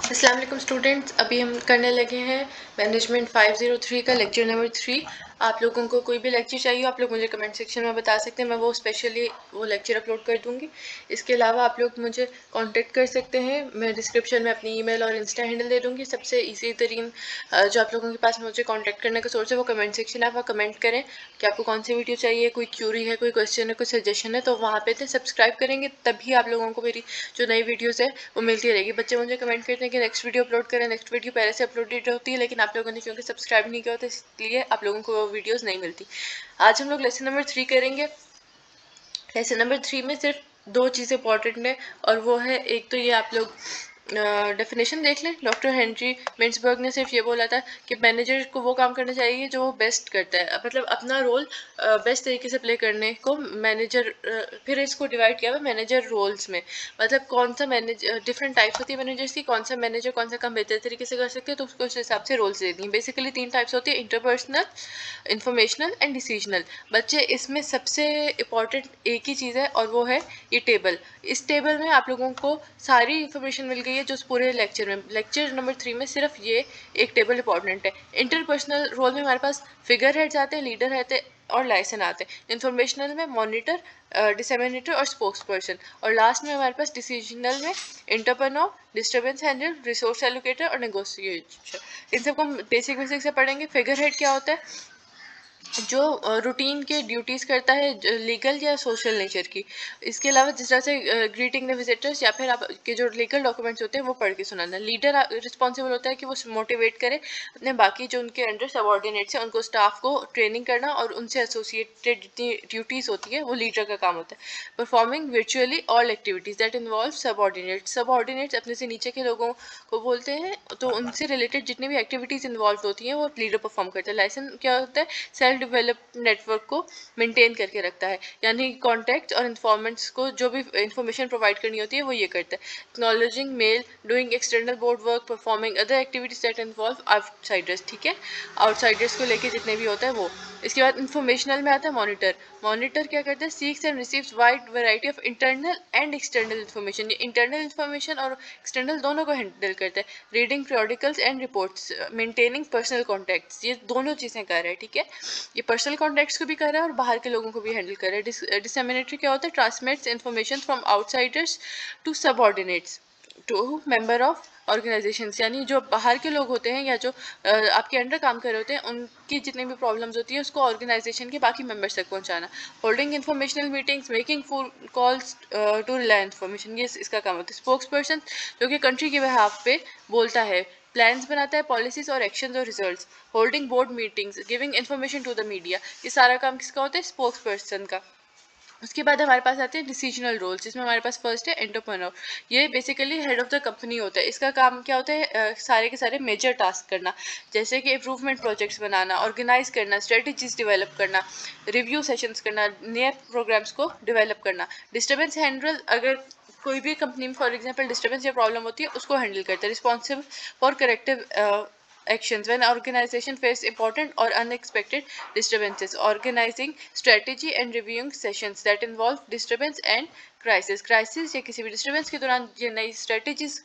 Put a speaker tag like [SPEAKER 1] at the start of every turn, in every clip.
[SPEAKER 1] अस्सलाम वालेकुम स्टूडेंट्स, अभी हम करने लगे हैं मैनेजमेंट 503 का लेक्चर नंबर 3। आप लोगों को कोई भी लेक्चर चाहिए आप लोग मुझे कमेंट सेक्शन में बता सकते हैं, मैं वो स्पेशली वो लेक्चर अपलोड कर दूंगी। इसके अलावा आप लोग मुझे कांटेक्ट कर सकते हैं, मैं डिस्क्रिप्शन में अपनी ईमेल और इंस्टा हैंडल दे दूंगी। सबसे ईजी तरीन जो आप लोगों के पास मुझे कॉन्टैक्ट करने का सोर्स है वो कमेंट सेक्शन है। आप कमेंट करें कि आपको कौन सी वीडियो चाहिए, कोई क्यूरी है, कोई क्वेश्चन है, कोई सजेशन है, तो वहाँ पे सब्सक्राइब करेंगे तभी आप लोगों को मेरी जो नई वीडियोज़ है वो मिलती रहेगी। बच्चे मुझे कमेंट करते हैं कि नेक्स्ट वीडियो अपलोड करें, नेक्स्ट वीडियो पहले से अपलोडेड होती है, लेकिन आप लोगों ने क्योंकि सब्सक्राइब नहीं किया होता इसलिए आप लोगों को वो वीडियोस नहीं मिलती। आज हम लोग लेसन नंबर 3 करेंगे। लेसन नंबर 3 में सिर्फ दो चीज़ें इंपॉर्टेंट है, और वो है एक तो ये आप लोग डेफिनेशन देख लें। डॉक्टर हेनरी मिन्सबर्ग ने सिर्फ ये बोला था कि मैनेजर को वो काम करना चाहिए जो वो बेस्ट करता है, मतलब अपना रोल बेस्ट तरीके से प्ले करने को मैनेजर। फिर इसको डिवाइड किया हुआ मैनेजर रोल्स में, मतलब कौन सा मैनेजर, डिफरेंट टाइप्स होती है मैनेजर्स की, कौन सा मैनेजर कौन सा काम बेहतर तरीके से कर सकते हैं, तो उसको उस हिसाब से रोल्स दे दी। बेसिकली 3 टाइप्स होती है, इंटरपर्सनल, इंफॉर्मेशनल एंड डिसीजनल। बच्चे इसमें सबसे इम्पॉर्टेंट एक ही चीज़ है और वो है ये टेबल। इस टेबल में आप लोगों को सारी इन्फॉर्मेशन मिल गई है जो पूरे लेक्चर में, लेक्चर नंबर 3 में सिर्फ ये एक टेबल इंपॉर्टेंट है। इंटरपर्सनल रोल में हमारे पास फिगर हेड्स आते हैं, लीडर रहते हैं और लाइसन आते हैं। इंफॉर्मेशनल में मॉनिटर, डिसेमिनेटर और स्पोक्स पर्सन, और लास्ट में हमारे पास डिसीजनल में entrepreneur, disturbance handle, resource allocator और नेगोशिएटर। इन सबको हम बेसिक बेसिक से पढ़ेंगे। फिगर हेड क्या होता है, जो रूटीन के ड्यूटीज़ करता है, लीगल या सोशल नेचर की। इसके अलावा जिस तरह से ग्रीटिंग द विजिटर्स या फिर आपके जो लीगल डॉक्यूमेंट्स होते हैं वो पढ़ के सुनाना। लीडर रिस्पॉन्सिबल होता है कि वो मोटिवेट करे अपने बाकी जो उनके अंडर सबॉर्डिनेट्स हैं उनको, स्टाफ को ट्रेनिंग करना, और उनसे एसोसिएटेड जितनी ड्यूटीज़ होती है वो लीडर का काम होता है। Performing virtually all activities that involve subordinates. Subordinates अपने से नीचे के लोगों को बोलते हैं, तो उनसे रिलेटेड जितनी भी एक्टिविटीज़ इन्वॉल्व होती हैं वो लीडर परफॉर्म करता है। लाइसेंस क्या होता है, सेल्फ डेवलप नेटवर्क को मेंटेन करके रखता है, यानी कॉन्टैक्ट और इन्फॉर्मेंट्स को जो भी इंफॉर्मेशन प्रोवाइड करनी होती है वो ये करता है। Acknowledging mail, doing external board work, performing other activities that involve outsiders. ठीक है, आउटसाइडर्स को लेके जितने भी होता है वो। इसके बाद इंफॉर्मेशनल में आता है मॉनिटर। मॉनिटर क्या करता है, seeks and receives wide variety of internal and external information. ये इंटरनल इन्फॉर्मेशन और एक्सटर्नल दोनों को हैंडल करता है। Reading periodicals and reports, maintaining personal contacts, ये दोनों चीज़ें कर रहा है। ठीक है, ये पर्सनल कॉन्टैक्ट्स को भी कर रहा है और बाहर के लोगों को भी हैंडल कर रहा है। डिसेमिनेटरी क्या होता है, transmits information from outsiders to subordinates to member of organisations, यानी जो बाहर के लोग होते हैं या जो आपके अंडर काम कर रहे होते हैं उनकी जितनी भी प्रॉब्लम्स होती है उसको ऑर्गेनाइजेशन के बाकी मेंबर्स तक पहुंचाना। Holding informational meetings, making phone calls to relay information, ये इसका काम होता है। स्पोक्स पर्सन जो कि कंट्री के बिहाफ पे बोलता है, प्लान्स बनाता है, पॉलिसीज और एक्शंस और results. Holding board meetings, giving information to the media, ये सारा काम किसका होता है, स्पोक्स पर्सन का। उसके बाद हमारे पास आते हैं डिसीजनल रोल्स, जिसमें हमारे पास फर्स्ट है एंटरप्रेन्योर। ये basically head of the company होता है। इसका काम क्या होता है, सारे के सारे मेजर टास्क करना, जैसे कि इम्प्रूवमेंट प्रोजेक्ट्स बनाना, ऑर्गेनाइज करना, स्ट्रेटजीज डेवलप करना, रिव्यू सेशंस करना, नए प्रोग्राम्स को डेवलप करना। डिस्टर्बेंस हैंडल, अगर कोई भी कंपनी में फॉर एग्जांपल डिस्टर्बेंस या प्रॉब्लम होती है उसको हैंडल करता है। Responsible for corrective actions when organization face important or unexpected disturbances, organizing strategy and reviewing sessions that involve disturbance and crisis या किसी भी डिस्टर्बेंस के दौरान ये नई स्ट्रेटेजीज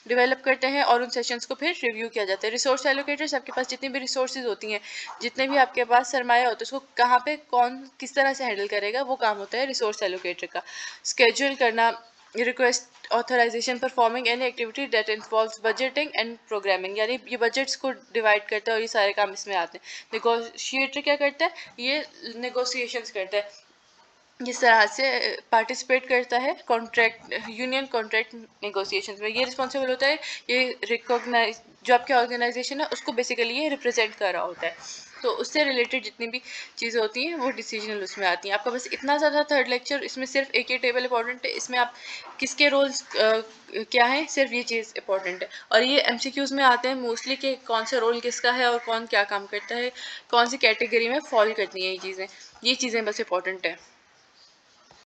[SPEAKER 1] डेवलप करते हैं और उन सेशंस को फिर रिव्यू किया जाता है। रिसोर्स एलोकेटर्स, आपके पास जितनी भी रिसोर्सेज होती हैं, जितने भी आपके पास सरमाया होता है उसको कहाँ पे कौन किस तरह से हैंडल करेगा वो काम होता है रिसोर्स एलोकेटर का। स्केड्यूल करना, request authorisation, performing any activity that involves budgeting and programming, यानी ये बजट्स को डिवाइड करता है और ये सारे काम इसमें आते हैं। नेगोशिएटर क्या करता है, ये नेगोशिएशंस करता है, जिस तरह से पार्टिसिपेट करता है कॉन्ट्रैक्ट, यूनियन कॉन्ट्रैक्ट नेगोशिएशंस में। ये रिस्पॉन्सिबल होता है, ये रिकॉग्नाइज जो आपके ऑर्गेनाइजेशन है उसको बेसिकली ये रिप्रेजेंट कर रहा होता है। तो उससे रिलेटेड जितनी भी चीज़ें होती हैं वो डिसीजनल उसमें आती हैं। आपका बस इतना ज़्यादा थर्ड लेक्चर, इसमें सिर्फ एक ही टेबल इंपॉर्टेंट है, इसमें आप किसके रोल्स क्या है, सिर्फ ये चीज़ इंपॉर्टेंट है। और ये एमसीक्यूज में आते हैं मोस्टली कि कौन सा रोल किसका है और कौन क्या काम करता है, कौन सी कैटेगरी में फॉल करती हैं ये चीज़ें बस इंपॉर्टेंट है।